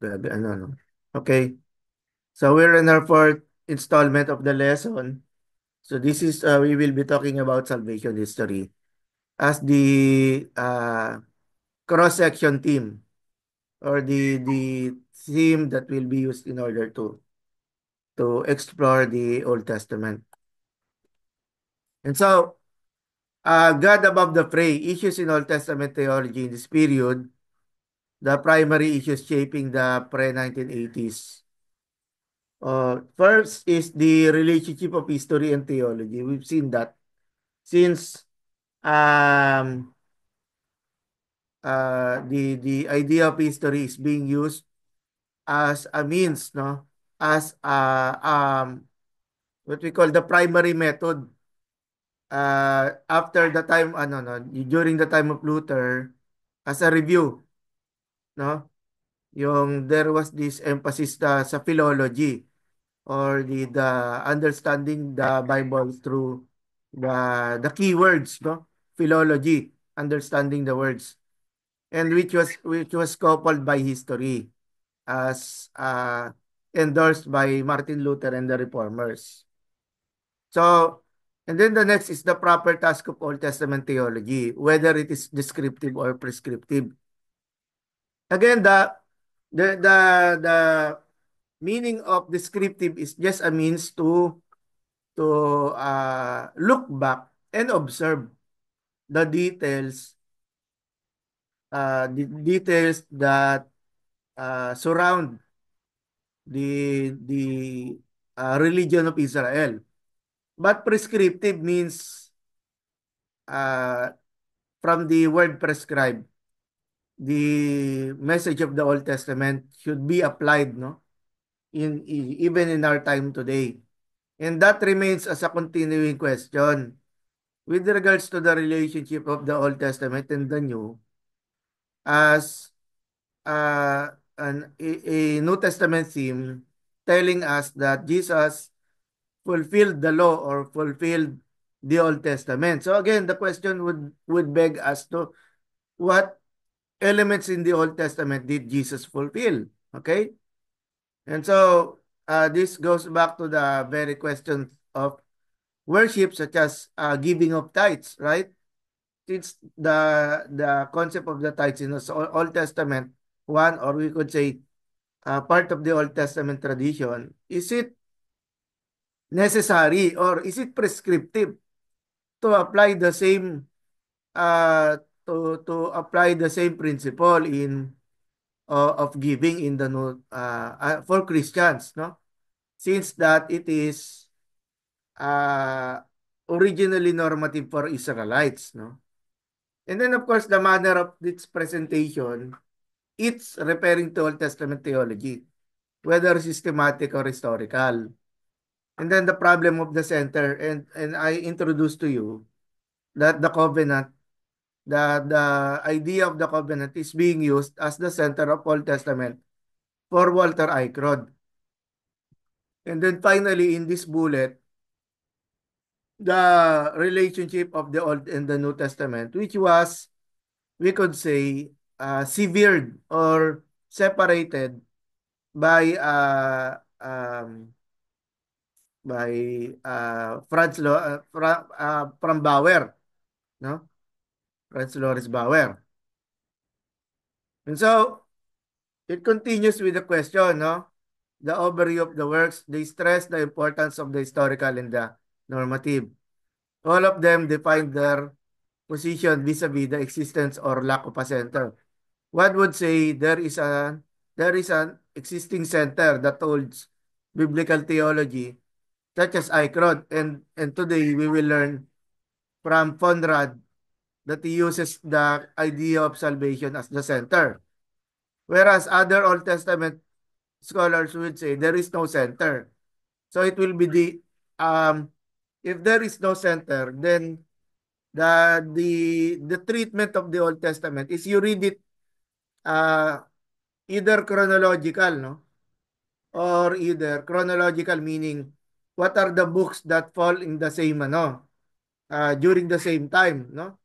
Ano, no? Okay. So we're in our fourth installment of the lesson. So this is we will be talking about salvation history as the cross-section theme or the theme that will be used in order to explore the Old Testament. And so God above the fray, issues in Old Testament theology in this period, the primary issues shaping the pre-1980s. First is the relationship of history and theology. We've seen that since um, the idea of history is being used as a means, no, as what we call the primary method. After the time, no, during the time of Luther, as a review, no, yung there was this emphasis sa philology or the understanding the Bible through the keywords, no? Philology, understanding the words, and which was coupled by history as endorsed by Martin Luther and the Reformers. So, and then the next is the proper task of Old Testament theology, whether it is descriptive or prescriptive. Again, the meaning of descriptive is just a means to look back and observe the details that surround the religion of Israel. But prescriptive means uh, from the word prescribe, the message of the Old Testament should be applied, no, even in our time today. And that remains as a continuing question. With regards to the relationship of the Old Testament and the New, as a New Testament theme telling us that Jesus fulfilled the law or fulfilled the Old Testament. So again, the question would beg us to what elements in the Old Testament did Jesus fulfill? Okay? And so this goes back to the very question of worship such as giving of tithes, right? Since the concept of the tithes in the Old Testament, one or we could say part of the Old Testament tradition, is it necessary or is it prescriptive to apply the same uh, to apply the same principle in of giving in the for Christians, no? Since that it is uh, originally normative for Israelites, no? And then of course the manner of its presentation, it's referring to Old Testament theology, whether systematic or historical. And then the problem of the center, and I introduced to you that the covenant, the idea of the covenant is being used as the center of Old Testament for Walter Eichrodt. And then finally in this bullet, the relationship of the Old and the New Testament, which was, we could say, severed or separated by by from Bauer, no? Franz Loris Bauer. And so it continues with the question, no? The overview of the works, they stress the importance of the historical and the normative. All of them define their position vis-a-vis the existence or lack of a center. One would say there is an existing center that holds biblical theology, such as Eichrodt, and today we will learn from Conrad that he uses the idea of salvation as the center. Whereas other Old Testament scholars would say there is no center. So it will be um if there is no center, then the treatment of the Old Testament is you read it uh either chronological, no, or either chronological meaning what are the books that fall in the same during the same time, no,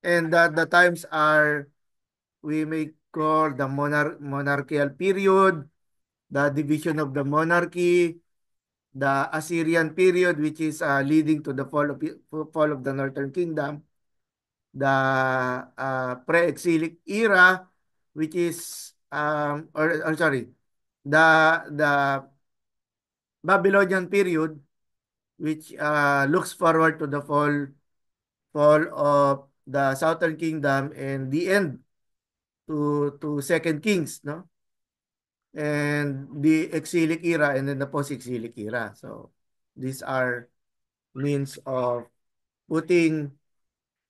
and the times are, we may called the monarchical period, the division of the monarchy, the Assyrian period, which is leading to the fall of the Northern Kingdom, the pre-exilic era, which is or sorry, the Babylonian period, which looks forward to the fall of the Southern Kingdom and the end to Second Kings, no? And the exilic era and then the post-exilic era. So these are means of putting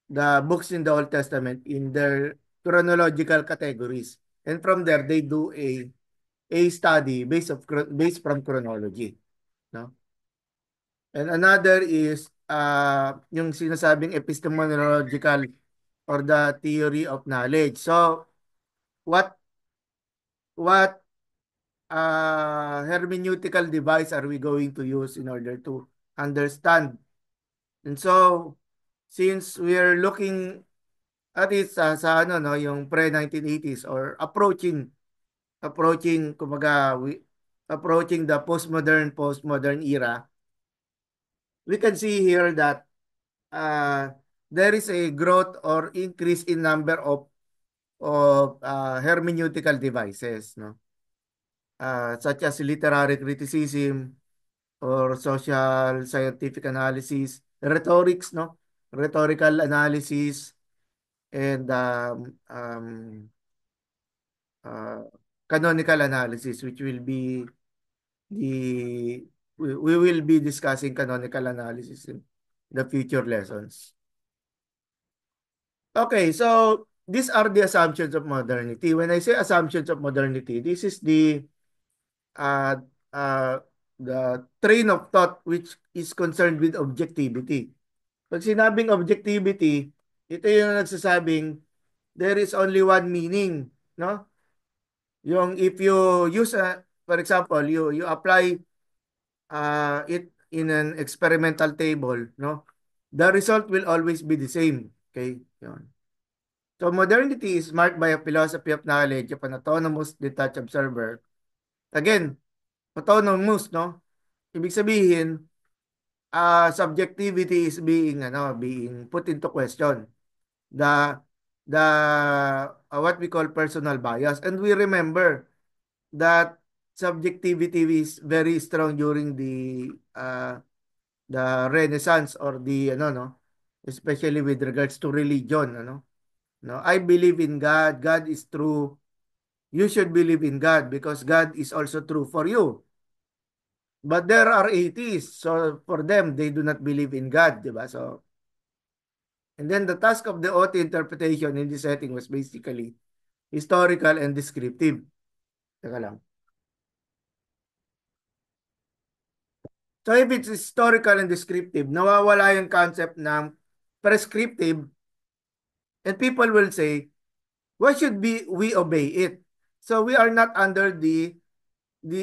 the books in the Old Testament in their chronological categories. And from there, they do a study based from chronology. No? And another is yung sinasabing epistemological or the theory of knowledge. So what what hermeneutical device are we going to use in order to understand? And so since we are looking at it sa ano no, yung pre-1980s or approaching kumbaga approaching the postmodern era, we can see here that uh, there is a growth or increase in number of hermeneutical devices, no? Such as literary criticism or social scientific analysis, rhetorics, no? Rhetorical analysis and uh, canonical analysis, which will be the we will be discussing canonical analysis in the future lessons. Okay, so these are the assumptions of modernity. When I say assumptions of modernity, this is uh, uh, the train of thought which is concerned with objectivity. Pag sinabing objectivity, ito yung nagsasabing there is only one meaning, no? Yung if you use for example, you apply it in an experimental table, no? The result will always be the same. Okay? Yun. So modernity is marked by a philosophy of knowledge of an autonomous detached observer. Again, autonomous, no? Ibig sabihin, subjectivity is being put into question. The what we call personal bias, and we remember that subjectivity is very strong during the Renaissance or the ano no, especially with regards to religion, ano. No, I believe in God. God is true. You should believe in God because God is also true for you. But there are atheists, so for them they do not believe in God, di ba? So and then the task of the auto interpretation in this setting was basically historical and descriptive. Teka lang. So if it's historical and descriptive, nawawala yung concept ng prescriptive and people will say, why should we obey it? So we are not under the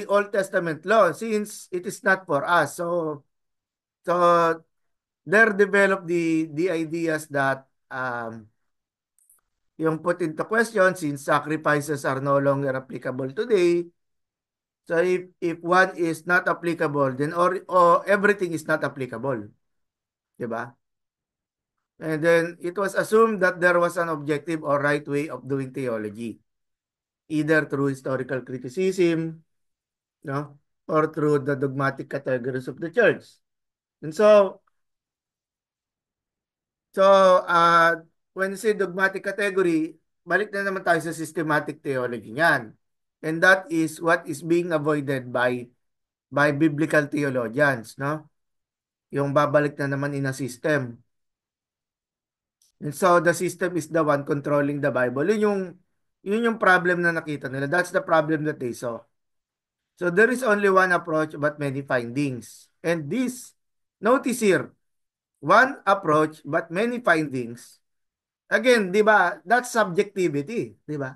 Old Testament law since it is not for us. So there developed the ideas that yung put into question since sacrifices are no longer applicable today. So if one is not applicable, then or everything is not applicable. Diba? And then it was assumed that there was an objective or right way of doing theology, either through historical criticism, no, or through the dogmatic categories of the church. And so when you say dogmatic category, balik na naman tayo sa systematic theology niyan. And that is what is being avoided by biblical theologians, no? Yung babalik na naman in a system. And so the system is the one controlling the Bible. Yun yung problem na nakita nila. That's the problem that they saw. So there is only one approach but many findings. And this, notice here, one approach but many findings. Again, di ba, that's subjectivity. Di ba?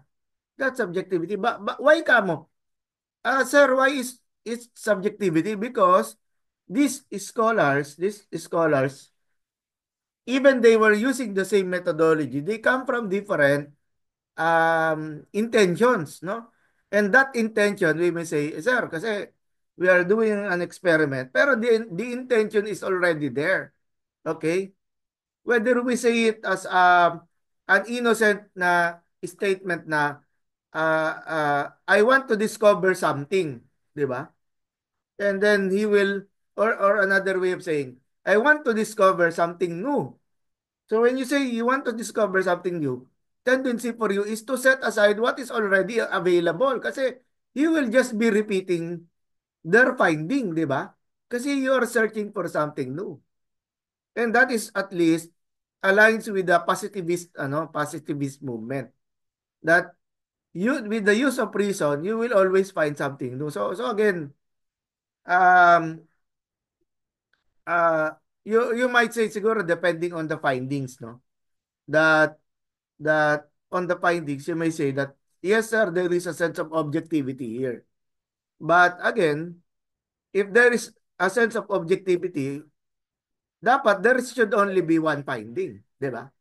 That's subjectivity. Why ka mo? Sir, why is it's subjectivity? Because these scholars, even they were using the same methodology, they come from different intentions, no? And that intention, we may say, sir, kasi we are doing an experiment, pero the intention is already there. Okay? Whether we say it as an innocent na statement na I want to discover something, di ba? And then he will, or another way of saying, I want to discover something new. So when you say you want to discover something new, tendency for you is to set aside what is already available kasi you will just be repeating their finding, di ba? Kasi you are searching for something new. And that is at least aligns with the positivist movement that you with the use of reason you will always find something new. So again, um uh you might say siguro depending on the findings, no, that on the findings you may say that yes sir, there is a sense of objectivity here, but again, if there is a sense of objectivity, dapat there should only be one finding, di ba,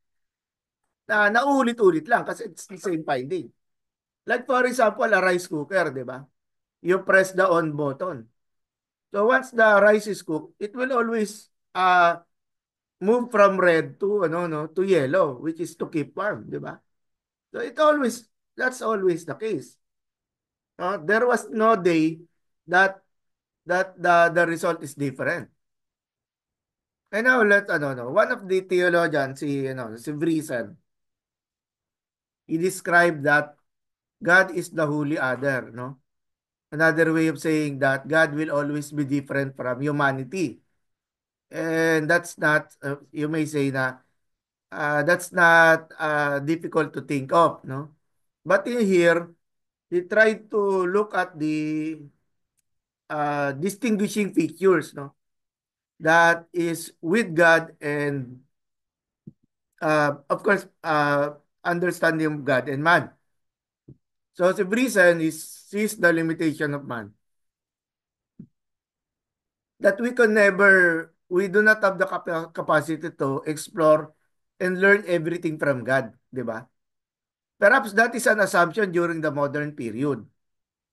na naulit-ulit lang kasi it's the same finding. Like for example, a rice cooker, di ba? You press the on button. So once the rice is cooked, it will always move from red to no to yellow, which is to keep warm, di ba? So that's always the case. There was no day that the result is different. And now let no, one of the theologians, si Vriesen, he described that God is the holy other, no? Another way of saying that God will always be different from humanity. And that's not, you may say na, that's not difficult to think of, no? But in here, he tried to look at the distinguishing features, no? That is with God and, of course, understanding of God and man. So the reason is sees the limitation of man. That we do not have the capacity to explore and learn everything from God, di ba? Perhaps that is an assumption during the modern period.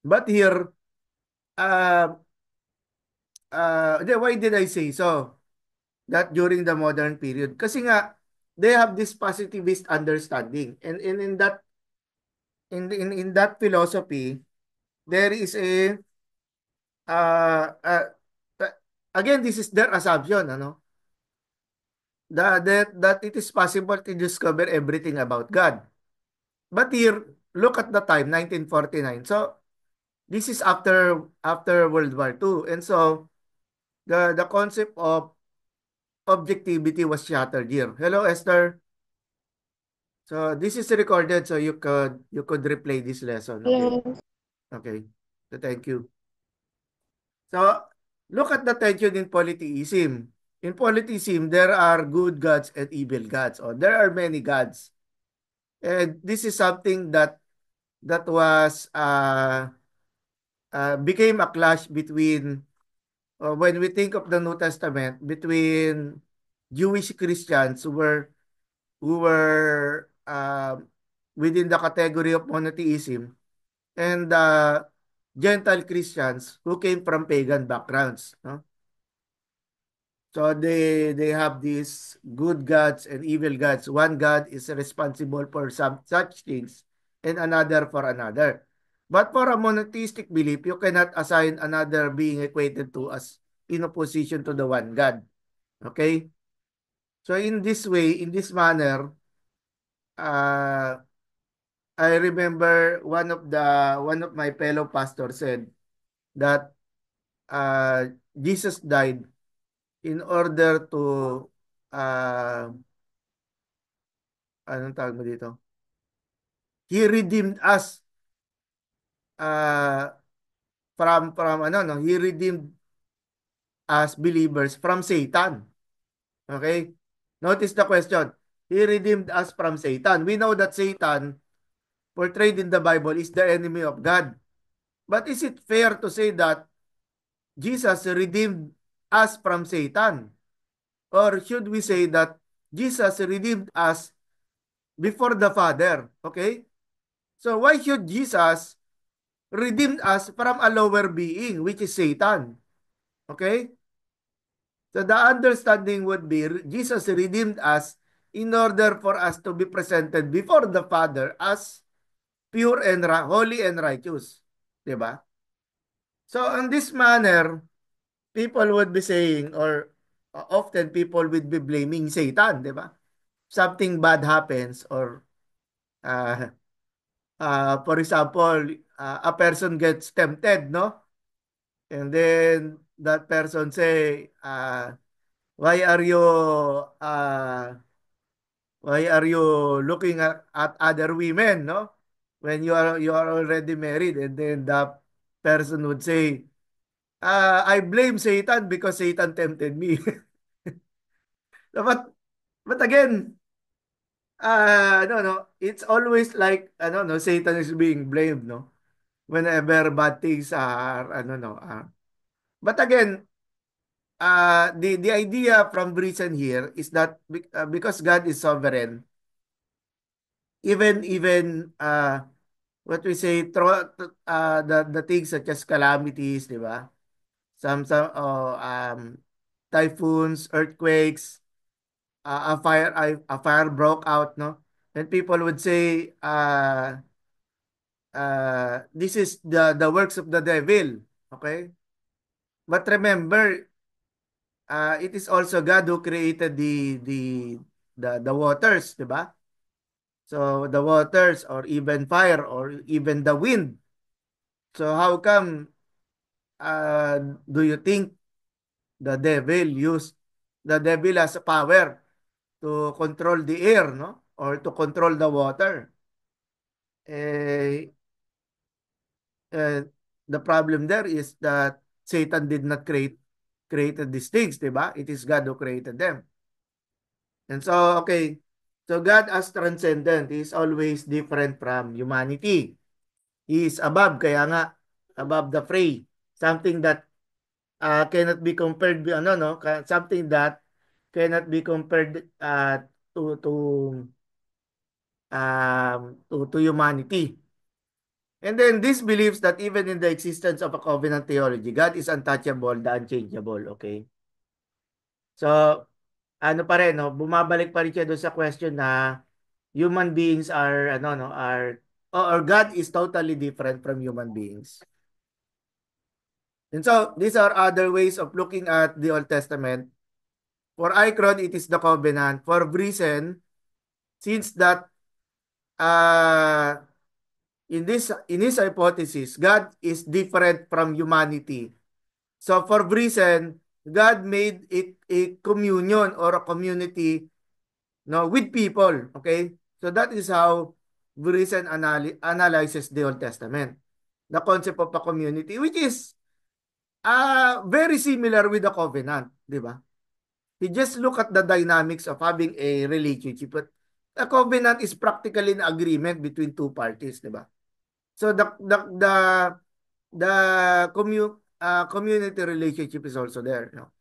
But here, uh, why did I say so? That during the modern period? Kasi nga, they have this positivist understanding. And in that in that philosophy, there is uh, uh, uh, again, this is their assumption, that it is possible to discover everything about God. But here, look at the time, 1949. So this is after World War II, and so the concept of objectivity was shattered here. Hello, Esther. So this is recorded, so you could replay this lesson. Okay, Hello. okay. So thank you. So look at the tension in polytheism. In polytheism, there are good gods and evil gods, or there are many gods. And this is something that was became a clash between when we think of the New Testament between Jewish Christians who were within the category of monotheism and Gentile Christians who came from pagan backgrounds, no? So they have these good gods and evil gods. One god is responsible for some such things and another for another. But for a monotheistic belief, you cannot assign another being equated to as in opposition to the one God. Okay? So in this way, in this manner, uh, I remember one of my fellow pastors said that Jesus died in order to anong tawag mo dito? He redeemed us uh, from no, he redeemed us believers from Satan. Okay? Notice the question. He redeemed us from Satan. We know that Satan, portrayed in the Bible, is the enemy of God. But is it fair to say that Jesus redeemed us from Satan? Or should we say that Jesus redeemed us before the Father? Okay? So why should Jesus redeem us from a lower being, which is Satan? Okay? So the understanding would be Jesus redeemed us in order for us to be presented before the Father as pure and holy and righteous. Diba? So in this manner, people would be saying, or often people would be blaming Satan, diba? Something bad happens, or uh, for example, a person gets tempted, no? And then that person say, why are you uh, why are you looking at other women, no? When you are already married, and then the person would say, I blame Satan because Satan tempted me. But again, no, no, it's always like, I don't know, Satan is being blamed, no? Whenever bad things are, I don't know. But again, the idea from reason here is that because God is sovereign, even what we say, the things such as calamities, di ba? Some typhoons, earthquakes, a fire broke out, no? And people would say, this is the works of the devil. Okay? But remember, it is also God who created the waters, di ba? So the waters, or even fire, or even the wind. So how come uh, do you think the devil used the devil has a power to control the air, no? Or to control the water? Eh, uh, the problem there is that Satan did not created these things, di ba? It is God who created them. And so, okay, so God as transcendent is always different from humanity. He is above, kaya nga, above the fray. Something that cannot be compared, ano, no? Something that cannot be compared to to humanity. And then this believes that even in the existence of a covenant theology, God is untouchable, the unchangeable, okay? So, ano pa rin, no? Bumabalik pa rin siya doon sa question na human beings are, ano, no, are, or God is totally different from human beings. And so, these are other ways of looking at the Old Testament. For Icron, it is the covenant. For Brisen, since that uh, in his hypothesis, God is different from humanity. So for Brisen, God made it a communion or a community, no, with people. Okay? So that is how Brisen analyzes the Old Testament. The concept of a community, which is very similar with the covenant, di ba? You just look at the dynamics of having a relationship. But a covenant is practically an agreement between two parties, di ba? So the community relationship is also there. No?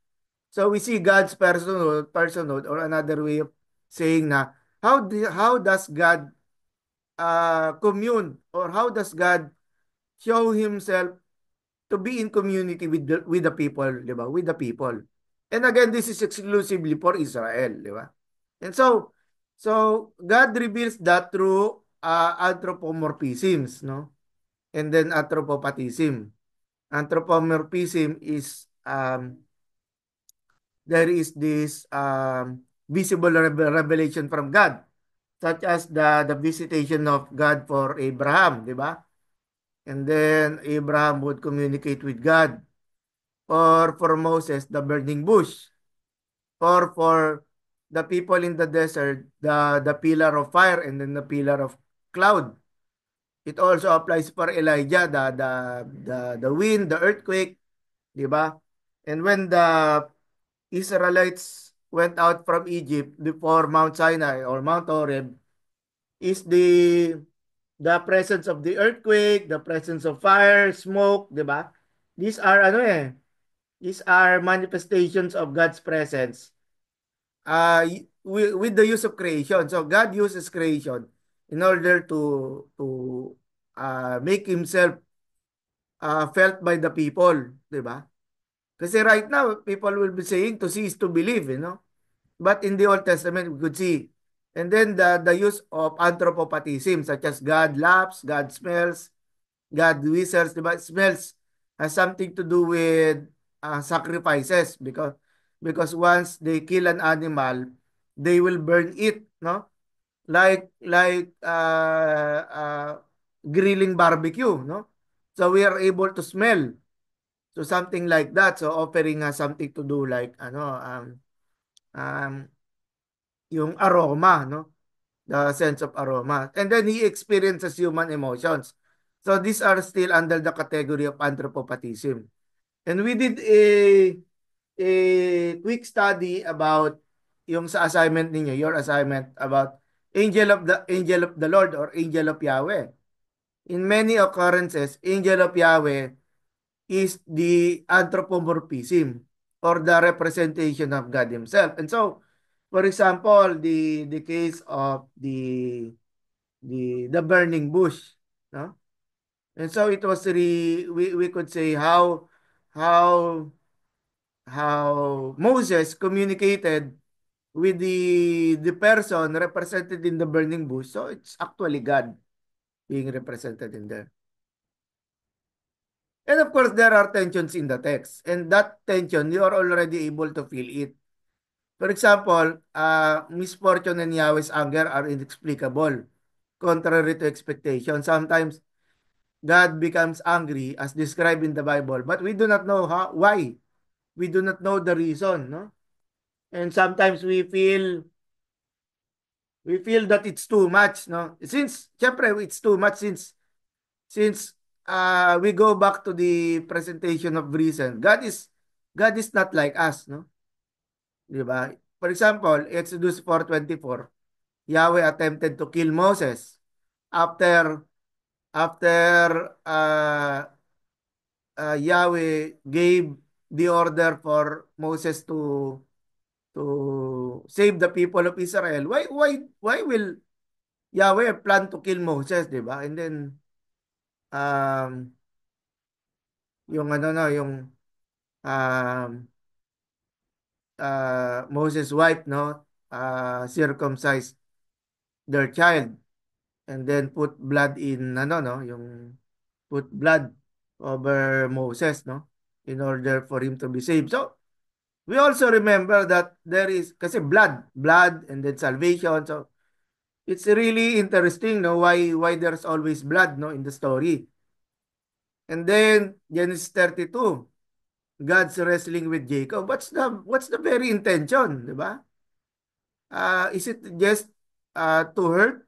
So we see God's personhood, or another way of saying na how does God commune, or how does God show Himself to be in community with the people, di ba? With the people. And again, this is exclusively for Israel, di ba? And so God reveals that through anthropomorphisms, no? And then anthropopathism. Anthropomorphism is there is this visible revelation from God, such as the visitation of God for Abraham, di ba? And then Abraham would communicate with God. Or for Moses, the burning bush. Or for the people in the desert, the pillar of fire and then the pillar of cloud. It also applies for Elijah, the wind, the earthquake, di ba? And when the Israelites went out from Egypt before Mount Sinai or Mount Horeb, is the presence of the earthquake, the presence of fire, smoke, di ba? These are ano these are manifestations of God's presence with the use of creation. So God uses creation. in order to make himself felt by the people, di ba? Kasi right now, people will be saying to see is to believe, you know? But in the Old Testament, we could see. And then the use of anthropopathism, such as God laughs, God smells, God whistles, diba? Smells has something to do with sacrifices because once they kill an animal, they will burn it, no? Like grilling barbecue, no? So we are able to smell. So something like that. So offering has something to do like um yung aroma, no? The sense of aroma. And then he experiences human emotions. So these are still under the category of anthropopathism. And we did a quick study about yung sa assignment ninyo, your assignment about angel of the Lord or angel of Yahweh. In many occurrences, angel of Yahweh is the anthropomorphism or the representation of God himself. And so, for example, the case of the burning bush, no? And so it was really we could say how how Moses communicated with the person represented in the burning bush. So it's actually God being represented in there. And of course, there are tensions in the text. And that tension, you are already able to feel it. For example, misfortune and Yahweh's anger are inexplicable, contrary to expectation. Sometimes God becomes angry as described in the Bible, but we do not know why. We do not know the reason, no? And sometimes we feel that it's too much, no? Since syempre it's too much since we go back to the presentation of reason. God is not like us, no? 'Di ba? For example, Exodus 4:24, Yahweh attempted to kill Moses after after Yahweh gave the order for Moses to save the people of Israel. Why will Yahweh plan to kill Moses, 'di ba? And then um yung ano na yung um Moses' wife, no, circumcised their child and then put blood in ano, no, yung put blood over Moses, no, in order for him to be saved. So we also remember that there is kasi blood and then salvation. So it's really interesting, no, why there's always blood, no, in the story. And then Genesis 32, God's wrestling with Jacob. What's the very intention, 'di ba? Is it just to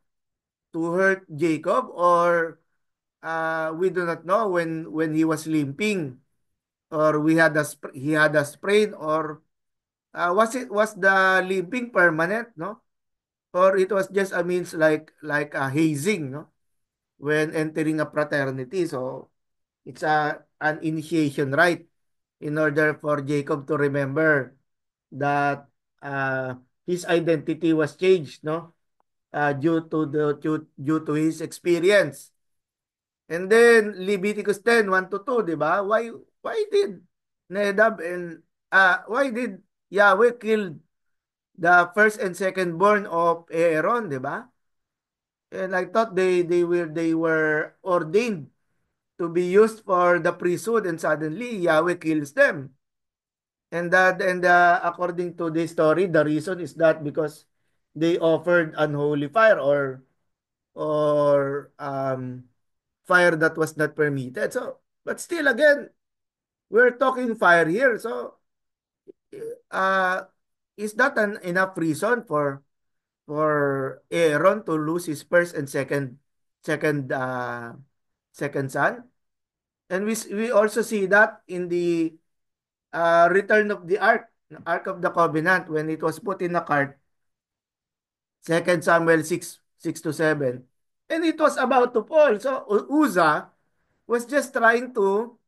hurt Jacob, or we do not know when he was limping, or he had a sprain, or was the limping permanent, no? Or it was just a means like a hazing, no? When entering a fraternity. So it's an initiation rite in order for Jacob to remember that his identity was changed, no? Due to his experience. And then Leviticus 10, 1 to 2, di ba? Why did Nadab and why did Yahweh kill the first and second born of Aaron, di ba? And I thought they were ordained to be used for the priesthood, and suddenly Yahweh kills them. And according to the story, the reason is that because they offered unholy fire, or fire that was not permitted. So, but still again, we're talking fire here. So, uh, is that an enough reason for Aaron to lose his first and second son? And we also see that in the return of the Ark of the Covenant, when it was put in a cart, Second Samuel 6 to 7, and it was about to fall. So Uzzah was just trying to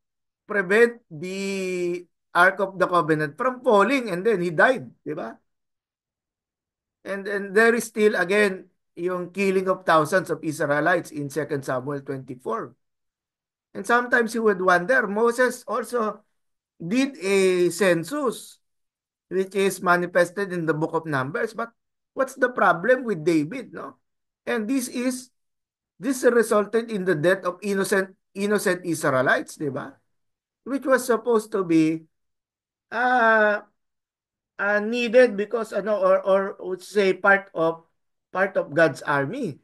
prevent the Ark of the Covenant from falling, and then he died, di ba? And there is still again yung killing of thousands of Israelites in 2 Samuel 24. And sometimes you would wonder, Moses also did a census, which is manifested in the book of Numbers. But what's the problem with David, no? And this resulted in the death of innocent Israelites, di ba? Which was supposed to be uh, needed because or would say part of God's army.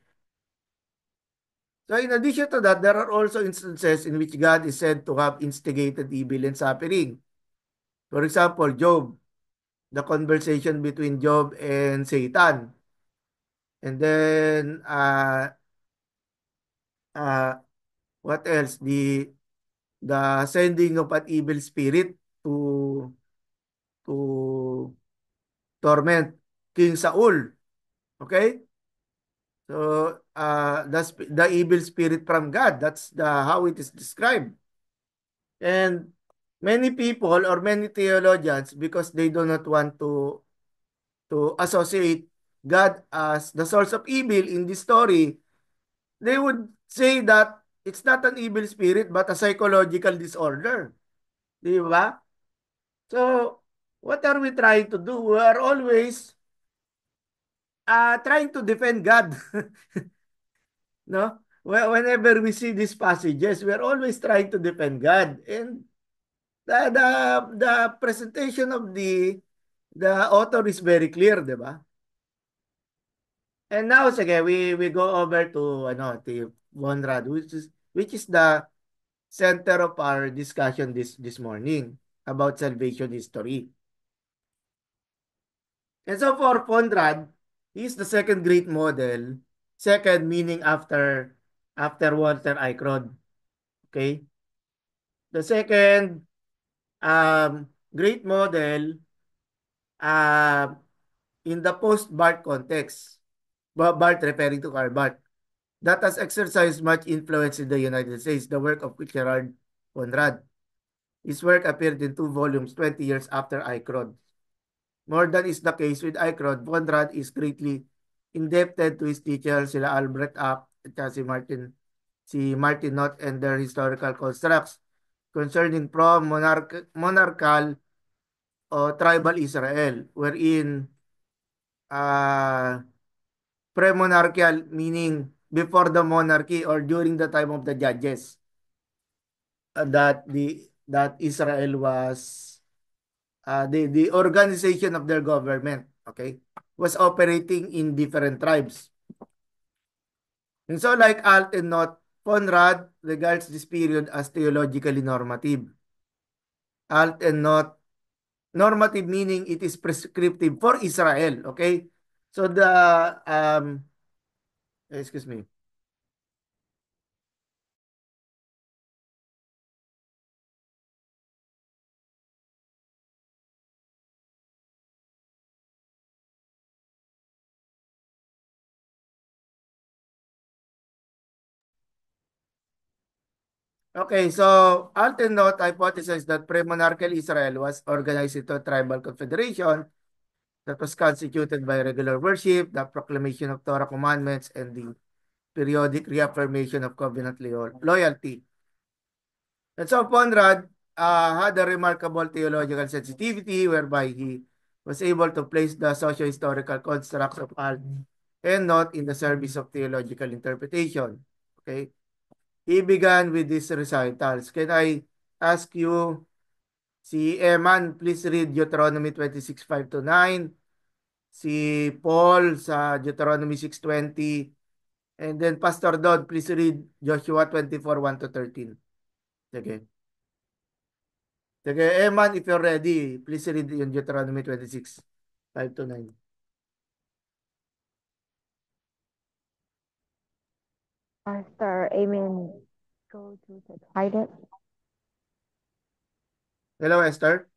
So in addition to that, there are also instances in which God is said to have instigated evil and suffering. For example, Job, the conversation between Job and Satan. And then uh what else? The sending of an evil spirit to to torment King Saul. Okay? So the evil spirit from God. That's the how it is described. And many people or many theologians, because they do not want to associate God as the source of evil in this story, they would say that it's not an evil spirit but a psychological disorder. Di ba? So, what are we trying to do? We are always trying to defend God. No? Whenever we see these passages, we are always trying to defend God. And the presentation of the author is very clear, di ba? And now, sige, we go over to to Vonrad, which is the center of our discussion this morning about salvation history. And so for Vonrad, he is the second great model, second meaning after Walter Eichrodt. Okay? The second great model uh, in the post-Barth context. Barth referring to Karl Barth. That has exercised much influence in the United States, the work of Gerard Conrad. His work appeared in two volumes 20 years after Eichrodt. More than is the case with Eichrodt, Conrad is greatly indebted to his teachers, sila Albrecht Abt at si Martin Knott and their historical constructs concerning monarchal o tribal Israel, wherein uh, pre-monarchical meaning before the monarchy or during the time of the judges, that Israel was the organization of their government, okay, was operating in different tribes. And so like Altenot, Conrad regards this period as theologically normative. Altenot, normative meaning it is prescriptive for Israel, okay? So excuse me. Okay, so Altenot hypothesized that pre-monarchical Israel was organized into a tribal confederation that was constituted by regular worship, the proclamation of Torah commandments, and the periodic reaffirmation of covenant loyalty. And so Conrad had a remarkable theological sensitivity whereby he was able to place the socio-historical constructs of art and not in the service of theological interpretation. Okay? He began with these recitals. Can I ask you, si Eman, please read Deuteronomy 26:5 to 9. Si Paul sa Deuteronomy 6:20. And then Pastor Dodd, please read Joshua 24:1 to 13. Sige. Sige, Eman, if you're ready, please read yung Deuteronomy 26:5 to 9. Pastor, amen. Go to the private. Hello, Esther.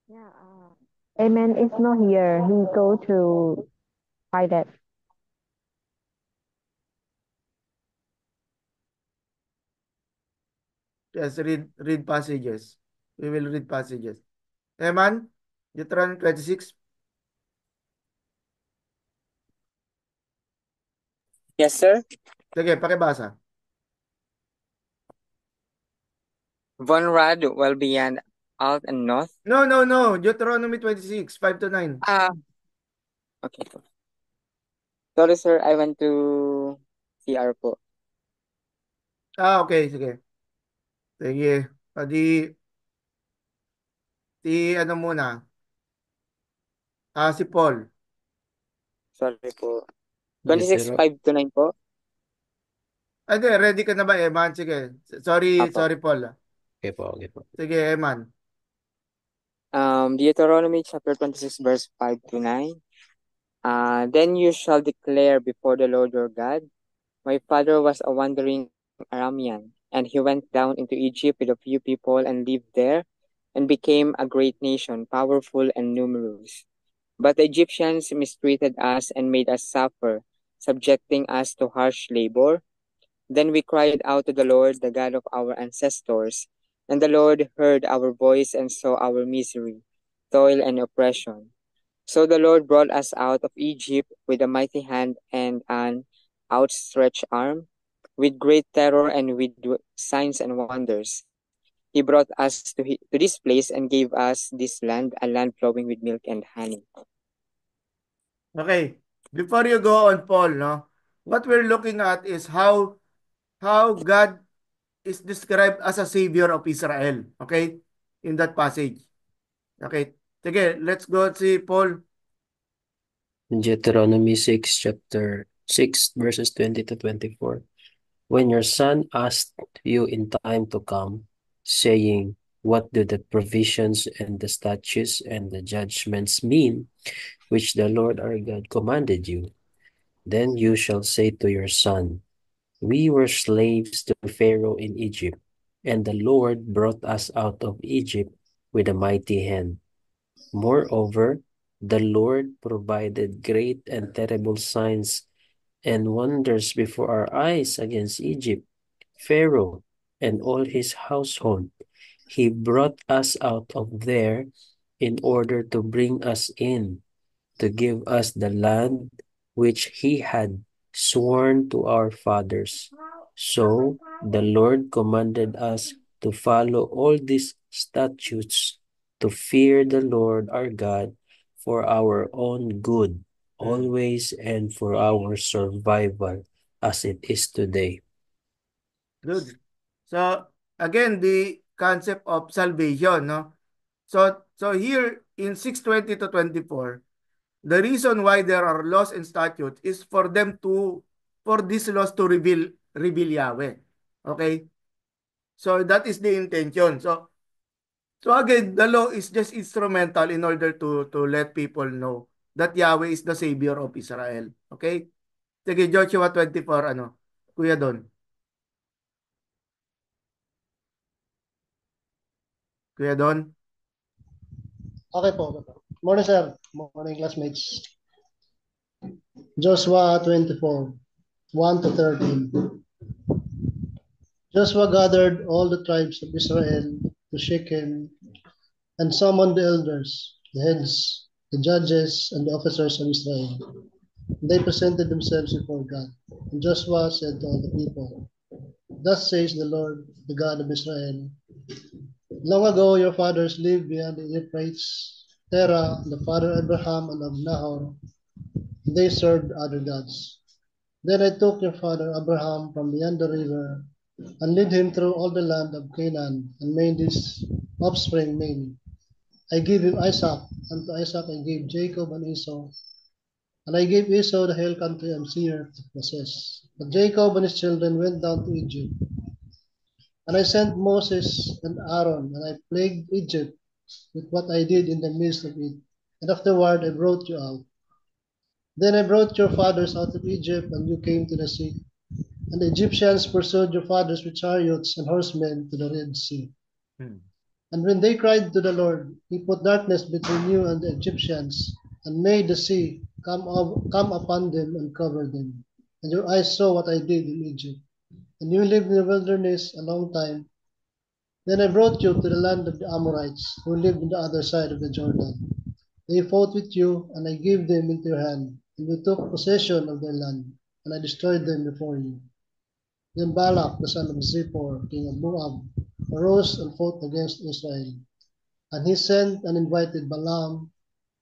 Yeah. Amen is not here. He go to private. Yes, read passages. We will read passages. Eman, Deuteronomy 26. Yes, sir. Sige, pakibasa. Von Rad well beyond out and north. No, no, no. Deuteronomy 26, 5 to 9. Ah, okay. Sorry, sir. I went to CR po. Okay, sige. Sige. Ano muna. Si Paul. Sorry po. 26, Deutero 5 to 9 po. Hindi, ready ka na ba, Eman? Sige. Sorry, Apo. sorry, Paul. okay po, okay po. Sige, Eman. Deuteronomy chapter 26, verse 5 to 9. Then you shall declare before the Lord your God, my father was a wandering Aramean, and he went down into Egypt with a few people and lived there, and became a great nation, powerful and numerous. But the Egyptians mistreated us and made us suffer, subjecting us to harsh labor. Then we cried out to the Lord, the God of our ancestors, and the Lord heard our voice and saw our misery, toil, and oppression. So the Lord brought us out of Egypt with a mighty hand and an outstretched arm, with great terror and with signs and wonders. He brought us to this place and gave us this land, a land flowing with milk and honey. Okay. Before you go on, Paul, no? What we're looking at is how God is described as a savior of Israel. Okay? In that passage. Okay. Sige, let's go see Paul. Deuteronomy 6, chapter 6, verses 20 to 24. When your son asked you in time to come, saying, what do the provisions and the statutes and the judgments mean, which the Lord our God commanded you? Then you shall say to your son, we were slaves to Pharaoh in Egypt, and the Lord brought us out of Egypt with a mighty hand. Moreover, the Lord provided great and terrible signs and wonders before our eyes against Egypt, Pharaoh, and all his household. He brought us out of there in order to bring us in, to give us the land which he had sworn to our fathers. So the Lord commanded us to follow all these statutes, to fear the Lord our God for our own good, Hmm. always and for our survival as it is today. Good. So, again, the concept of salvation, no? So here in 6:20 to 24, the reason why there are laws and statutes is for these laws to reveal Yahweh. Okay? So that is the intention. So again, the law is just instrumental in order to let people know that Yahweh is the savior of Israel. Okay? Sige, Joshua 24, ano? Kuya Don. Kuya Don. Okay po. Okay po. Morning, sir. Morning, classmates. Joshua 24, 1 to 13. Joshua gathered all the tribes of Israel to Shechem and summoned the elders, the heads, the judges, and the officers of Israel. They presented themselves before God. And Joshua said to all the people, thus says the Lord, the God of Israel, long ago your fathers lived beyond the Euphrates, Terah, the father of Abraham and of Nahor. They served other gods. Then I took your father Abraham from beyond the river and led him through all the land of Canaan and made his offspring many. I gave him Isaac, and to Isaac I gave Jacob and Esau. And I gave Esau the hill country of Seir to possess. But Jacob and his children went down to Egypt. And I sent Moses and Aaron, and I plagued Egypt with what I did in the midst of it. And afterward I brought you out. Then I brought your fathers out of Egypt, and you came to the sea. And the Egyptians pursued your fathers with chariots and horsemen to the Red Sea. Hmm. And when they cried to the Lord, he put darkness between you and the Egyptians, and made the sea come upon them and cover them. And your eyes saw what I did in Egypt. And you lived in the wilderness a long time. Then I brought you to the land of the Amorites, who lived on the other side of the Jordan. They fought with you, and I gave them into your hand, and you took possession of their land. and I destroyed them before you. Then Balak, the son of Zippor, king of Moab, arose and fought against Israel. And he sent and invited Balaam,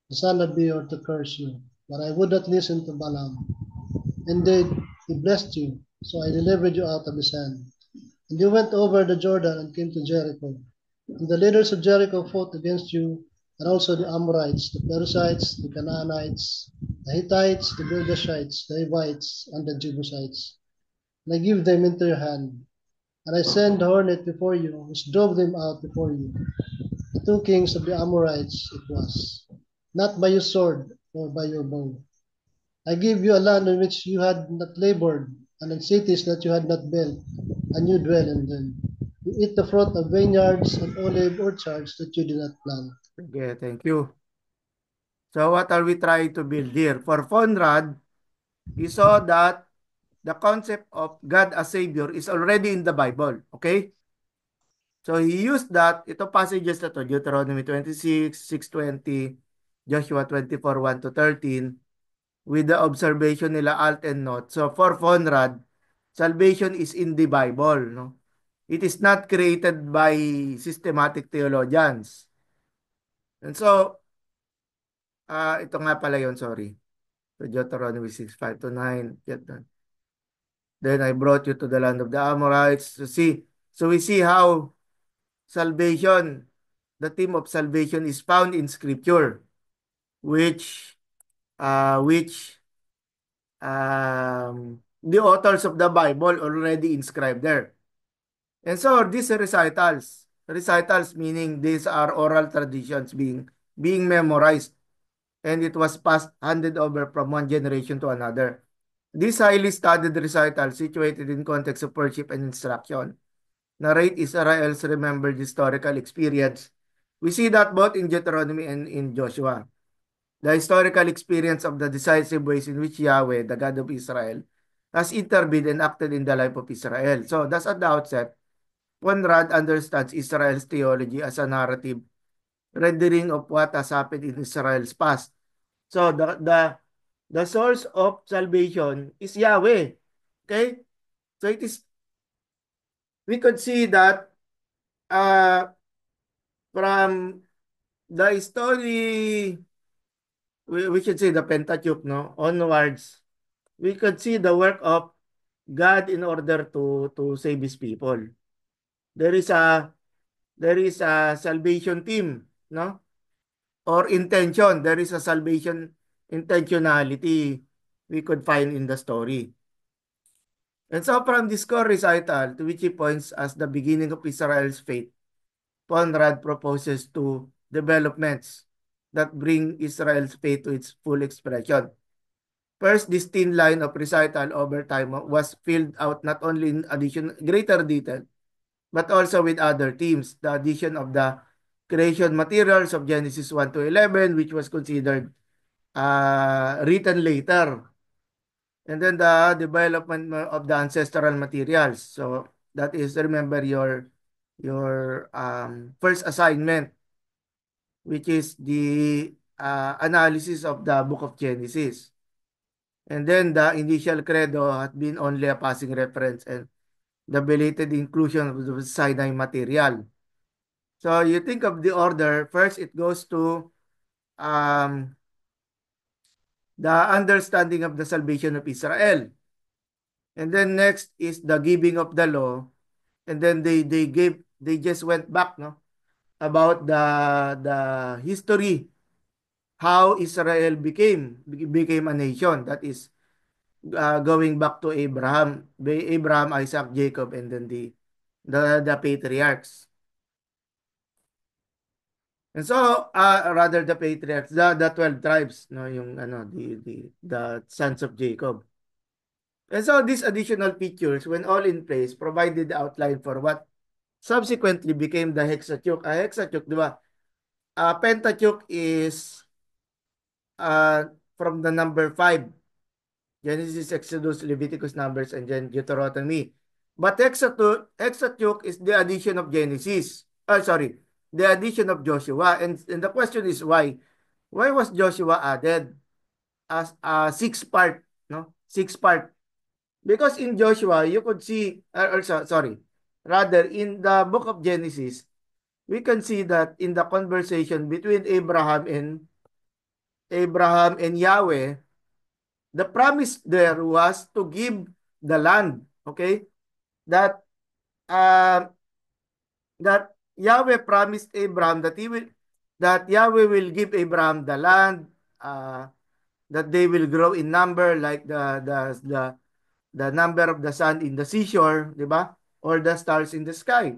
the son of Beor, to curse you. But I would not listen to Balaam. Indeed, he blessed you, so I delivered you out of his hand. And you went over the Jordan and came to Jericho. And the leaders of Jericho fought against you, and also the Amorites, the Perizzites, the Canaanites, the Hittites, the Girgashites, the Hivites, and the Jebusites. And I give them into your hand. And I send the hornet before you, which drove them out before you. The two kings of the Amorites it was, not by your sword nor by your bow. I give you a land in which you had not labored, and in cities that you had not built, and you dwell in them. You eat the fruit of vineyards and olive orchards that you did not plant. Okay, thank you. So what are we trying to build here? For Conrad, he saw that the concept of God as Savior is already in the Bible. Okay? So he used that, ito passages na to, Deuteronomy 26, 6:20, Joshua 24, 1 to 13, with the observation nila Alt and Not. So for Conrad, salvation is in the Bible. No? It is not created by systematic theologians. And so, ito nga pala yun, sorry. So Deuteronomy 6, 5 to 9. Get that. Then I brought you to the land of the Amorites. So we see how salvation, the theme of salvation is found in Scripture, which which the authors of the Bible already inscribed there. And so these recitals meaning these are oral traditions being memorized, and it was passed handed over from one generation to another. This highly studied recital, situated in context of worship and instruction, narrate Israel's remembered historical experience. We see that both in Deuteronomy and in Joshua. The historical experience of the decisive ways in which Yahweh, the God of Israel, has intervened and acted in the life of Israel. So thus at the outset, Conrad understands Israel's theology as a narrative rendering of what has happened in Israel's past. So the source of salvation is Yahweh. Okay? So it is, we could see that uh, from the story, we should say the Pentateuch, no, onwards, we could see the work of God in order to save His people. There is a salvation team, no, or intention. There is a salvation intentionality we could find in the story. And so from this core recital, to which he points as the beginning of Israel's faith, Conrad proposes two developments that bring Israel's faith to its full expression. First, this thin line of recital over time was filled out not only in greater detail, but also with other themes. The addition of the creation materials of Genesis 1 to 11, which was considered written later. And then the development of the ancestral materials. So that is, remember your first assignment, which is the analysis of the book of Genesis. And then the initial credo had been only a passing reference, and the belated inclusion of the Sinai material. So you think of the order, first it goes to um, the understanding of the salvation of Israel. And then next is the giving of the law. And then they just went back, no, about the history, how Israel became a nation. That is going back to Abraham, Isaac, Jacob, and then the patriarchs. And so rather the patriarchs, the 12 tribes, no, yung ano, the sons of Jacob. And so these additional features, when all in place, provided the outline for what subsequently became the Hexateuch. Hexateuch, di ba? Pentateuch is from the number 5. Genesis, Exodus, Leviticus, Numbers, and then Deuteronomy. But Hexateuch is the addition of Genesis. Sorry, the addition of Joshua. And the question is why? Why was Joshua added as a six part? No, six part. Because in Joshua, you could see, sorry, rather in the book of Genesis, we can see that in the conversation between Abraham and Yahweh, the promise there was to give the land. Okay, that uh, that Yahweh promised Abraham that Yahweh will give Abraham the land, that they will grow in number like the number of the sun in the seashore, di ba? Or the stars in the sky.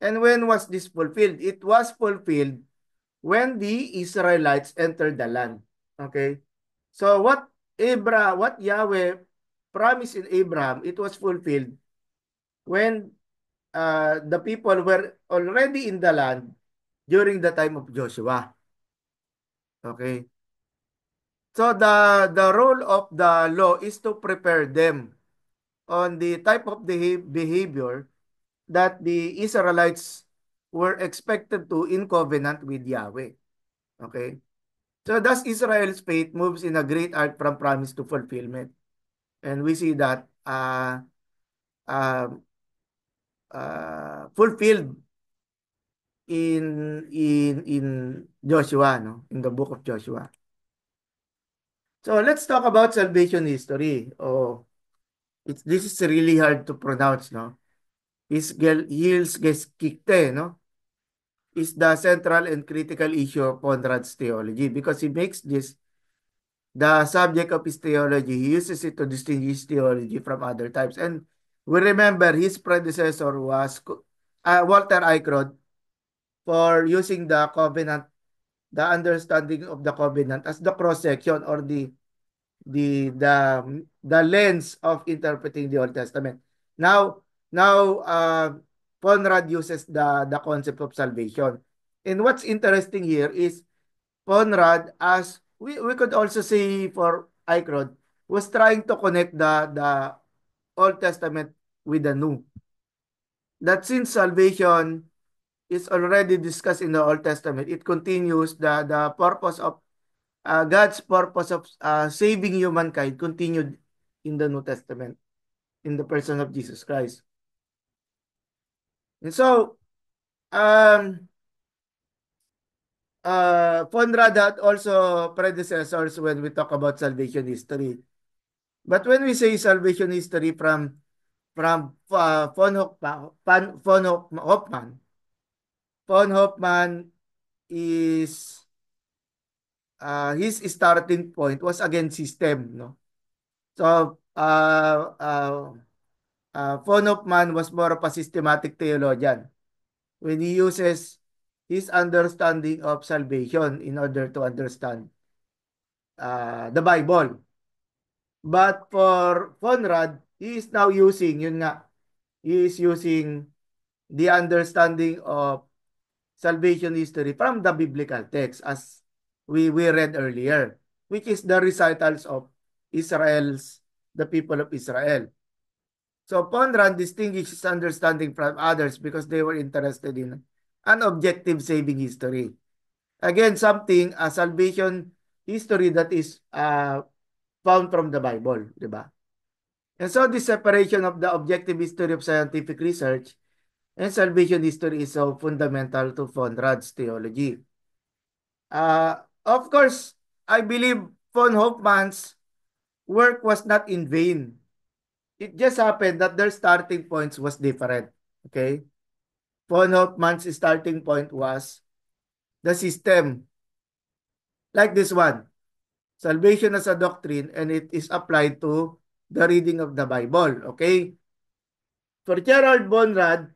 And when was this fulfilled? It was fulfilled when the Israelites entered the land. Okay? So what Yahweh promised in Abraham, it was fulfilled when the people were already in the land during the time of Joshua. Okay? So the role of the law is to prepare them on the type of behavior that the Israelites were expected to in covenant with Yahweh. Okay? So thus Israel's faith moves in a great art from promise to fulfillment. And we see that uh, fulfilled in Joshua, no? In the book of Joshua. So let's talk about salvation history. Oh, this is really hard to pronounce, no? Hills Geskikte, no? Is the central and critical issue of Conrad's theology because he makes this the subject of his theology. He uses it to distinguish theology from other types. And we remember his predecessor was Walter Eichrodt for using the covenant, the understanding of the covenant as the cross section or the lens of interpreting the Old Testament. Now, Conrad uses the concept of salvation. And what's interesting here is Conrad, as we could also say for Eichrodt, was trying to connect the Old Testament with the New. That since salvation is already discussed in the Old Testament, it continues the purpose of God's purpose of saving humankind continued in the New Testament in the person of Jesus Christ. And so, um, Conrad had also predecessors when we talk about salvation history. But when we say salvation history von Hoffman is his starting point was again system, no? So von Hoffman was more of a systematic theologian when he uses his understanding of salvation in order to understand the Bible. But for Conrad, he is now using, yun nga, he is using the understanding of salvation history from the biblical text as we read earlier, which is the recitals of the people of Israel. So Conrad distinguishes his understanding from others because they were interested in an objective saving history. Again, a salvation history that is found from the Bible, di ba? And so the separation of the objective history of scientific research and salvation history is so fundamental to Conrad's theology. Of course, I believe von Hoffman's work was not in vain. It just happened that their starting points was different. Okay? Von Hoffman's starting point was the system, like this one. Salvation as a doctrine, and it is applied to the reading of the Bible. Okay? For Gerald Bonrad,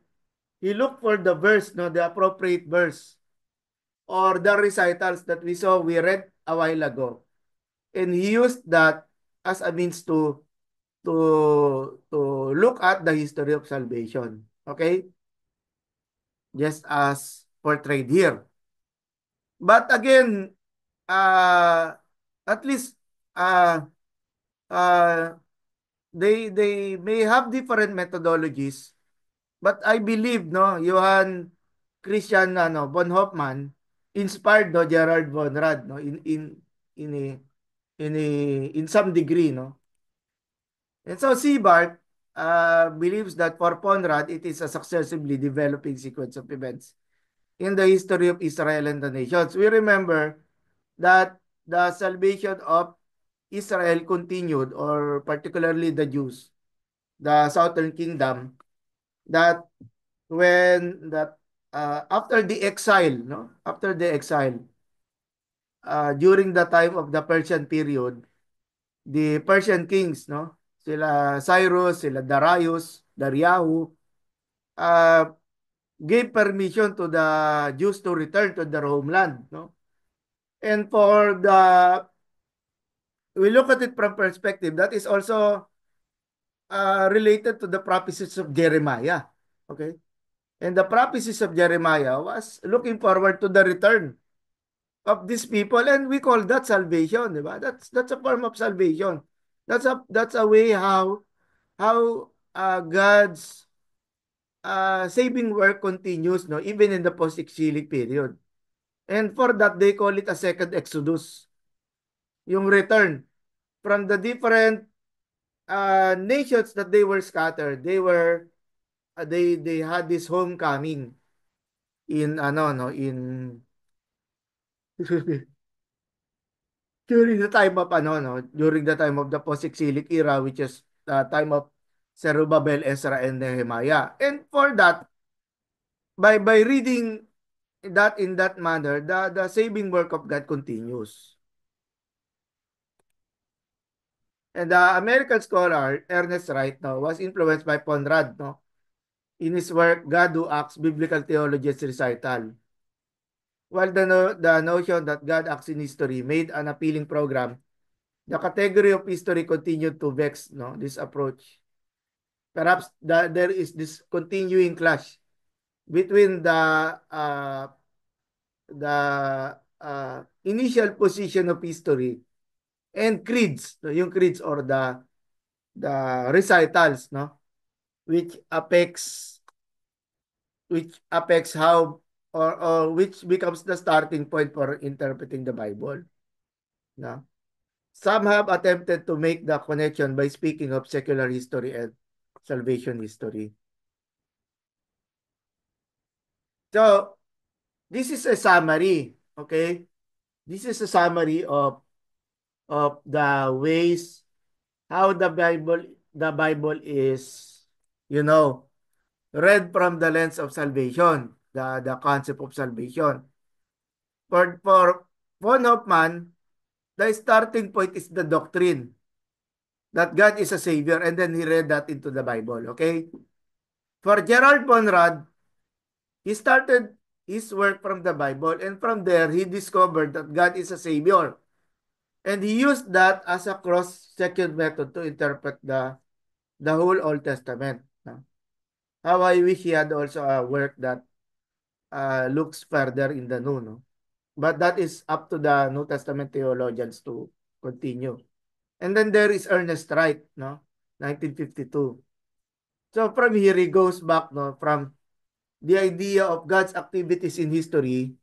he looked for the verse, no, the appropriate verse, or the recitals that we read a while ago. And he used that as a means to look at the history of salvation. Okay? Just as portrayed here. But again, uh, at least uh, uh, they may have different methodologies, but I believe no Johann Christian von Hoffmann inspired no Gerard von Rad no in a in some degree, no. And so Siebert believes that for Conrad, it is a successively developing sequence of events in the history of Israel and the nations. We remember that the salvation of Israel continued, or particularly the Jews, the southern kingdom, that when that after the exile, no, after the exile, during the time of the Persian period, the Persian kings, no, sila Cyrus, sila Darius, uh, gave permission to the Jews to return to their homeland, no. And for the we look at it from perspective that is also related to the prophecies of Jeremiah. Okay? And the prophecies of Jeremiah was looking forward to the return of these people, and we call that salvation, di ba? That's a form of salvation. That's a way how God's saving work continues, no, even in the post-exilic period. And for that they call it a second Exodus, yung return from the different nations that they were scattered. They had this homecoming in ano no in during the time of ano no during the time of the post-exilic era, which is the time of Zerubbabel, Ezra, and Nehemiah. And for that, by reading that in that manner, the saving work of God continues. And the American scholar Ernest Wright, no, was influenced by Conrad, no, in his work God Who Acts, Biblical Theology's Recital. While the notion that God acts in history made an appealing program, the category of history continued to vex, no, this approach. Perhaps there is this continuing clash between the initial position of history and creeds, no, yung creeds or the recitals, no, which affects how or which becomes the starting point for interpreting the Bible. No? Some have attempted to make the connection by speaking of secular history and salvation history. So, this is a summary, okay? This is a summary of the ways how the Bible is, you know, read from the lens of salvation, the concept of salvation. For von Hoffman, the starting point is the doctrine that God is a savior, and then he read that into the Bible, okay? For Gerald Conrad, he started his work from the Bible, and from there he discovered that God is a savior. And he used that as a cross-section method to interpret the whole Old Testament. No? How I wish he had also a work that looks further in the New. No? But that is up to the New Testament theologians to continue. And then there is Ernest Wright, no? 1952. So from here, he goes back, no, from the idea of God's activities in history,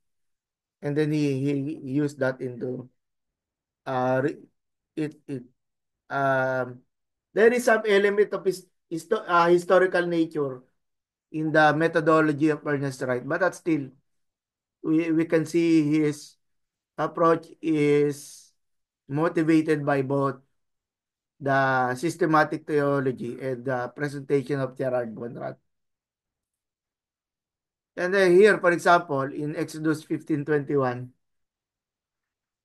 and then he used that into it there is some element of historical nature in the methodology of Ernest Wright, but that still we can see his approach is motivated by both the systematic theology and the presentation of Gerard Conrad. And then here, for example, in Exodus 15:21,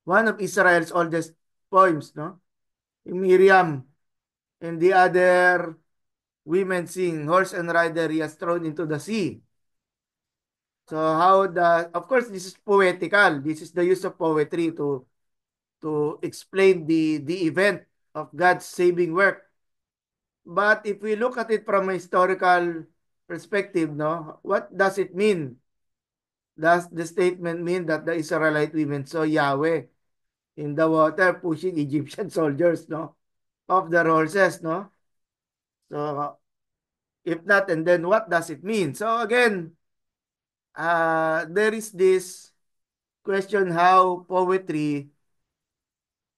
one of Israel's oldest poems, no? Miriam and the other women sing, horse and rider he has thrown into the sea. So of course, this is poetical. This is the use of poetry to explain the event of God's saving work. But if we look at it from a historical perspective, no, what does it mean? Does the statement mean that the Israelite women saw Yahweh in the water pushing Egyptian soldiers, no, off their horses, no? So if not, and then what does it mean? So again, there is this question how poetry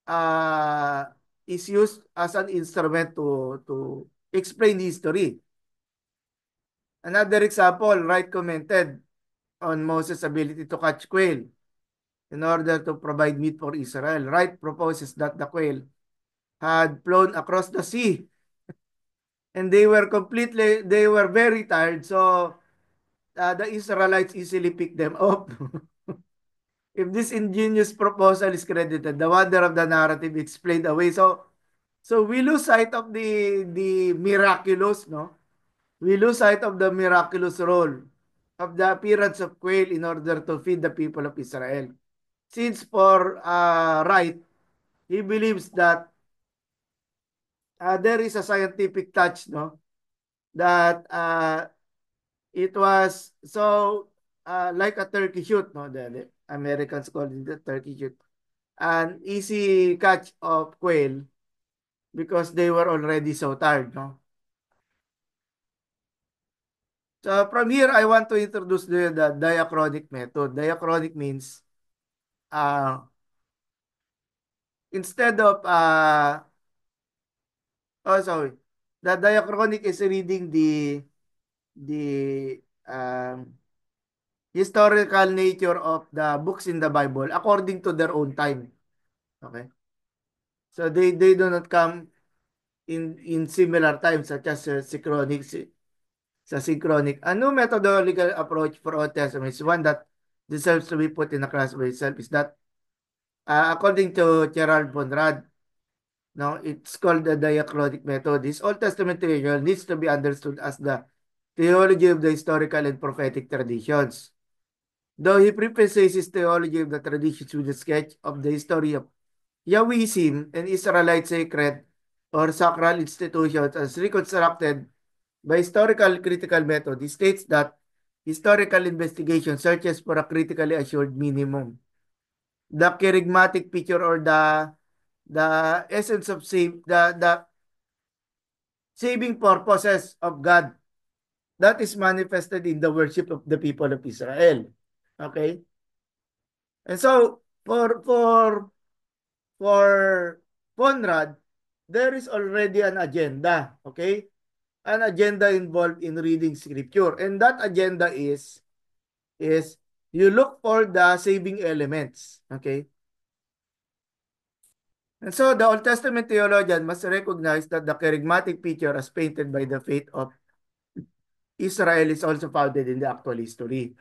uh, is used as an instrument to explain history. Another example, Wright commented on Moses' ability to catch quail in order to provide meat for Israel. Wright proposes that the quail had flown across the sea and they were very tired, so the Israelites easily picked them up. If this ingenious proposal is credited, the wonder of the narrative explained away. So we lose sight of the miraculous, no? We lose sight of the miraculous role of the appearance of quail in order to feed the people of Israel. Since for Wright, he believes that there is a scientific touch, no? That it was so like a turkey shoot, no? The Americans call it the turkey shoot. An easy catch of quail because they were already so tired, no? So from here, I want to introduce the diachronic method. Diachronic means instead of oh sorry, the diachronic is reading the historical nature of the books in the Bible according to their own time. Okay, so they do not come in similar times such as synchronic sa synchronic. A new methodological approach for Old Testament is one that deserves to be put in a class by itself. Is that according to Gerald von Rad, no, it's called the diachronic method. This Old Testament theology needs to be understood as the theology of the historical and prophetic traditions. Though he prefaces his theology of the traditions with a sketch of the history of Yahwism and Israelite sacred or sacral institutions as reconstructed by historical critical method, he states that historical investigation searches for a critically assured minimum. The charismatic picture or the essence of the saving purposes of God that is manifested in the worship of the people of Israel. Okay? And so for Conrad, there is already an agenda, okay? An agenda involved in reading scripture. And that agenda is you look for the saving elements, okay? And so the Old Testament theologian must recognize that the charismatic picture as painted by the faith of Israel is also founded in the actual history.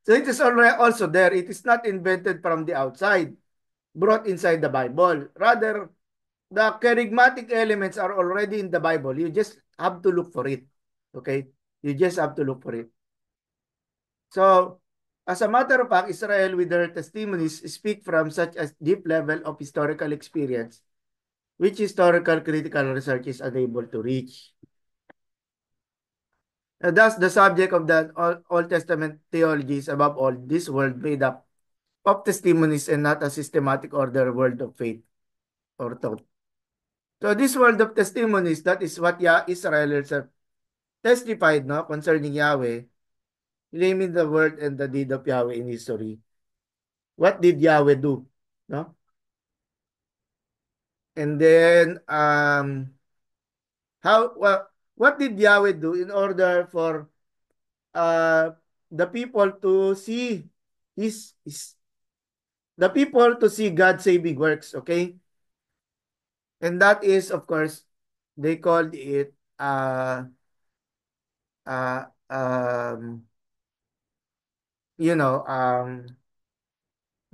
So it is already also there. It is not invented from the outside, brought inside the Bible. Rather, the charismatic elements are already in the Bible. You just have to look for it. Okay? You just have to look for it. So, as a matter of fact, Israel with their testimonies speak from such a deep level of historical experience, which historical critical research is unable to reach. Thus, the subject of the Old Testament theology is above all this world made up of testimonies and not a systematic order world of faith or thought. So this world of testimonies, that is what Israel herself testified, no, concerning Yahweh, claiming the word and the deed of Yahweh in history. What did Yahweh do? No? And then what did Yahweh do in order for uh the people to see his the people to see God's saving works, okay? And that is, of course, they called it uh um you know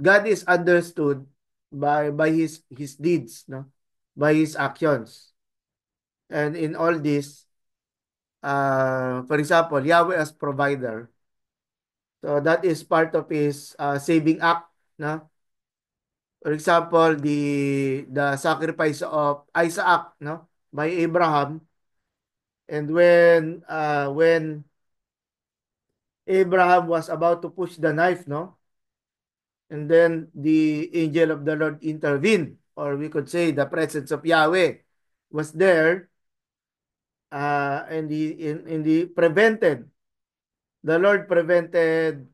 God is understood by his deeds, no, by his actions. And in all this, for example, Yahweh as provider, so that is part of his saving act, no. For example, the sacrifice of Isaac, no, by Abraham. And when Abraham was about to push the knife, no, and then the angel of the Lord intervened, or we could say the presence of Yahweh was there, and the prevented, the Lord prevented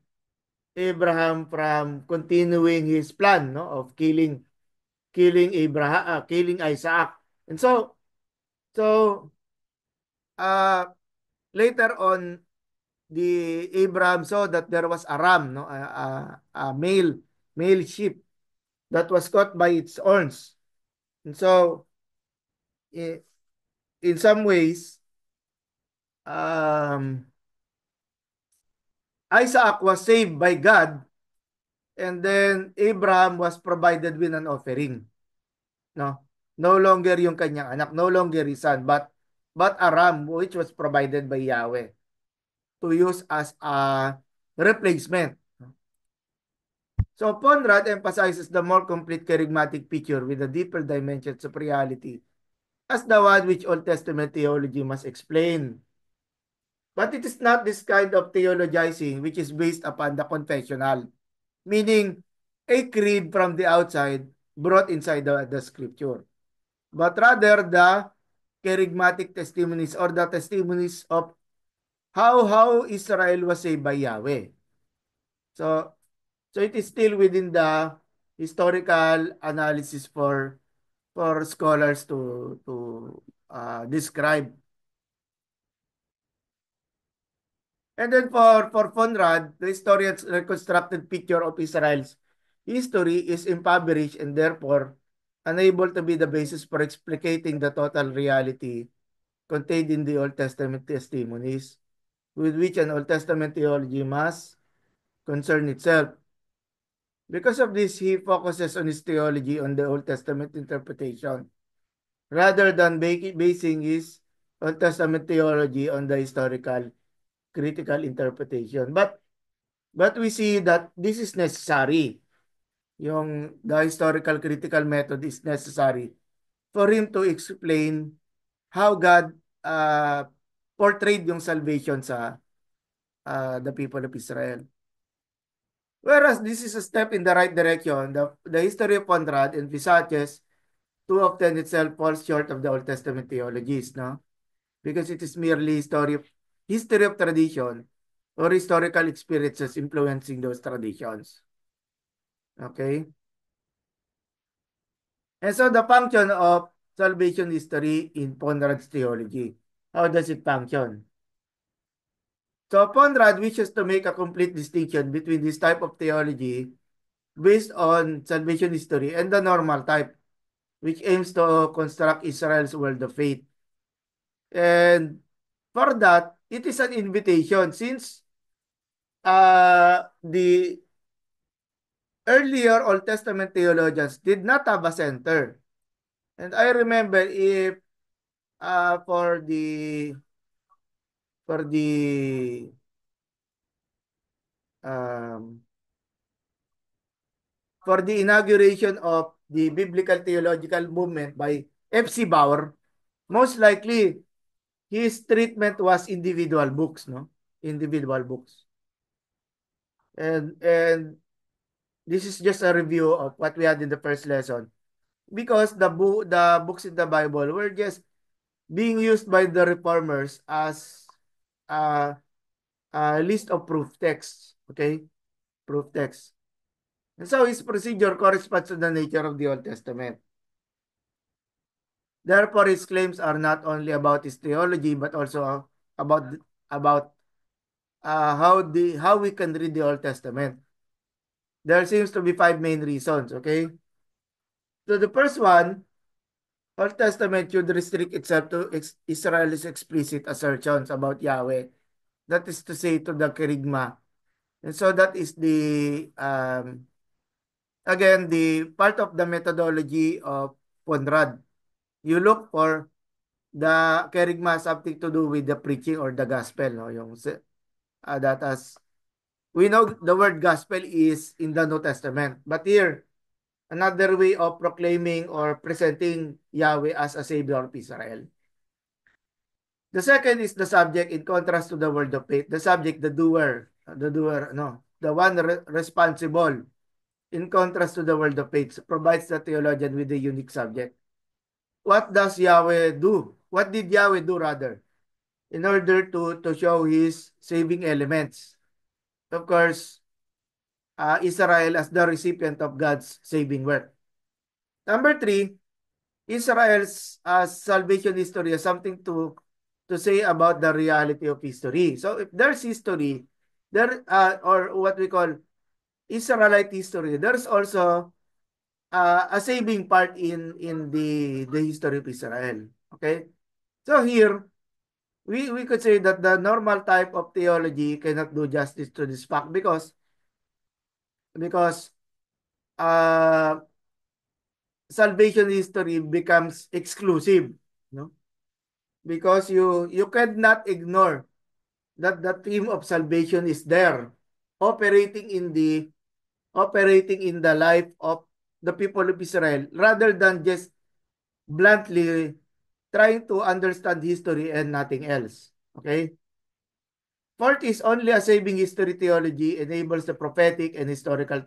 Abraham from continuing his plan, no, of killing killing Abraham, killing Isaac. And so later on, the Abraham saw that there was a ram, no, a male sheep that was caught by its horns. And so, in some ways, Isaac was saved by God, and then Abraham was provided with an offering. No, no longer yung kanyang anak, no longer his son, but a ram which was provided by Yahweh to use as a replacement. So Conrad emphasizes the more complete charismatic picture with the deeper dimensions of reality as the one which Old Testament theology must explain. But it is not this kind of theologizing which is based upon the confessional, meaning a creed from the outside brought inside the scripture, but rather the charismatic testimonies or the testimonies of how Israel was saved by Yahweh. So it is still within the historical analysis for scholars to describe. And then for Conrad, the historian's reconstructed picture of Israel's history is impoverished and therefore unable to be the basis for explicating the total reality contained in the Old Testament testimonies, with which an Old Testament theology must concern itself. Because of this, he focuses on his theology on the Old Testament interpretation, rather than basing his Old Testament theology on the historical critical interpretation. But we see that this is necessary. The historical critical method is necessary for him to explain how God portrayed yung salvation sa the people of Israel. Whereas this is a step in the right direction, the history of Conrad emphasizes too often itself falls short of the Old Testament theologies, no? Because it is merely history of tradition or historical experiences influencing those traditions. Okay? And so the function of salvation history in Conrad's theology. How does it function? So Conrad wishes to make a complete distinction between this type of theology based on salvation history and the normal type, which aims to construct Israel's world of faith. And for that, it is an invitation since the earlier Old Testament theologians did not have a center. And I remember if for the um, for the inauguration of the biblical theological movement by F.C. Bauer, most likely his treatment was individual books, no? Individual books. And this is just a review of what we had in the first lesson. Because the books in the Bible were just being used by the reformers as a, a list of proof texts. Okay? Proof texts. And so his procedure corresponds to the nature of the Old Testament. Therefore, his claims are not only about his theology, but also about how we can read the Old Testament. There seems to be 5 main reasons, okay? So the first one, Old Testament should restrict itself to Israel's explicit assertions about Yahweh. That is to say, to the kerygma. And so that is again, the part of the methodology of Conrad. You look for the kerygma something to do with the preaching or the gospel. No? That as we know, the word gospel is in the New Testament. But here, another way of proclaiming or presenting Yahweh as a savior of Israel. The second is the subject in contrast to the word of faith. The subject, the doer, no, the one responsible in contrast to the word of faith provides the theologian with a unique subject. What does Yahweh do? What did Yahweh do rather? In order to show his saving elements. Of course, Israel as the recipient of God's saving work. Number three, Israel's salvation history has something to say about the reality of history. So if there's history, there or what we call Israelite history, there's also a saving part in the history of Israel. Okay? So here we could say that the normal type of theology cannot do justice to this fact because uh salvation history becomes exclusive, no? Because you cannot ignore that the theme of salvation is there, operating in the operating in the life of the people of Israel rather than just bluntly trying to understand history and nothing else. Okay? Fourth is only a saving history theology enables the prophetic and historical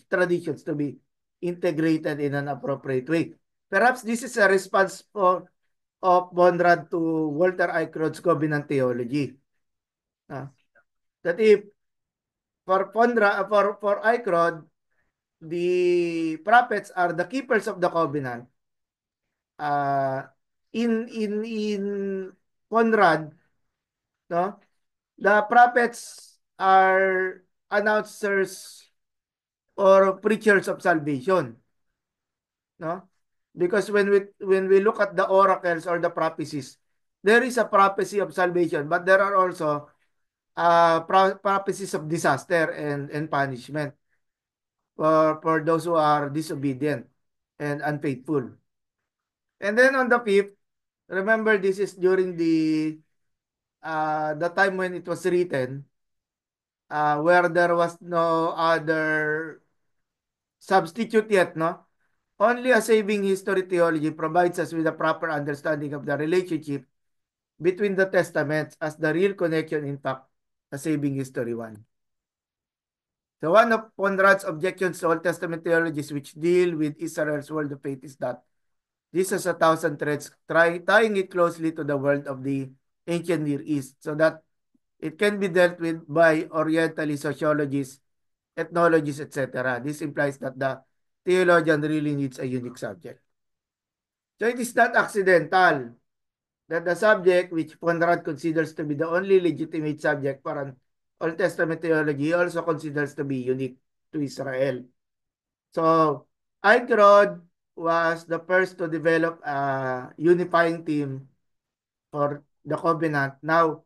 traditions to be integrated in an appropriate way. Perhaps this is a response of Bonrad to Walter Eichrod's covenant theology. That if for Eichrod, the prophets are the keepers of the covenant. Uh, in Conrad, no, the prophets are announcers or preachers of salvation, no? Because when we look at the oracles or the prophecies, there is a prophecy of salvation, but there are also prophecies of disaster and punishment for those who are disobedient and unfaithful. And then on the fifth, remember this is during the time when it was written, where there was no other substitute yet, no? Only a saving history theology provides us with a proper understanding of the relationship between the testaments as the real connection, in fact, a saving history one. So one of Conrad's objections to Old Testament theologies which deal with Israel's world of faith is that this has a thousand threads, tying it closely to the world of the ancient Near East so that it can be dealt with by Orientalist sociologists, ethnologists, etc. This implies that the theologian really needs a unique subject. So it is not accidental that the subject which Conrad considers to be the only legitimate subject for an Old Testament theology he also considers to be unique to Israel. So Eichrodt was the first to develop a unifying theme for the covenant. Now,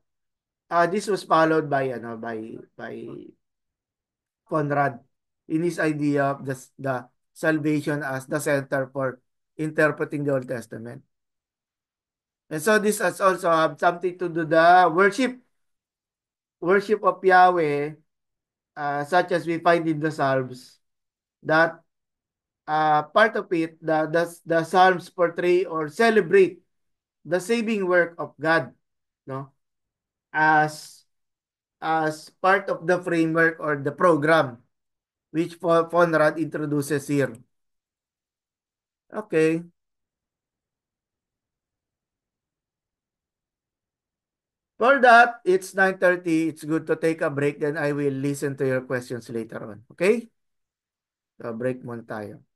this was followed by Conrad in his idea of the salvation as the center for interpreting the Old Testament. And so this has also have something to do the worship of Yahweh, such as we find in the Psalms, that part of it, the Psalms portray or celebrate the saving work of God, no, as part of the framework or the program which Conrad introduces here. Okay. For that, it's 9:30. It's good to take a break. Then I will listen to your questions later on. Okay? So break muna tayo.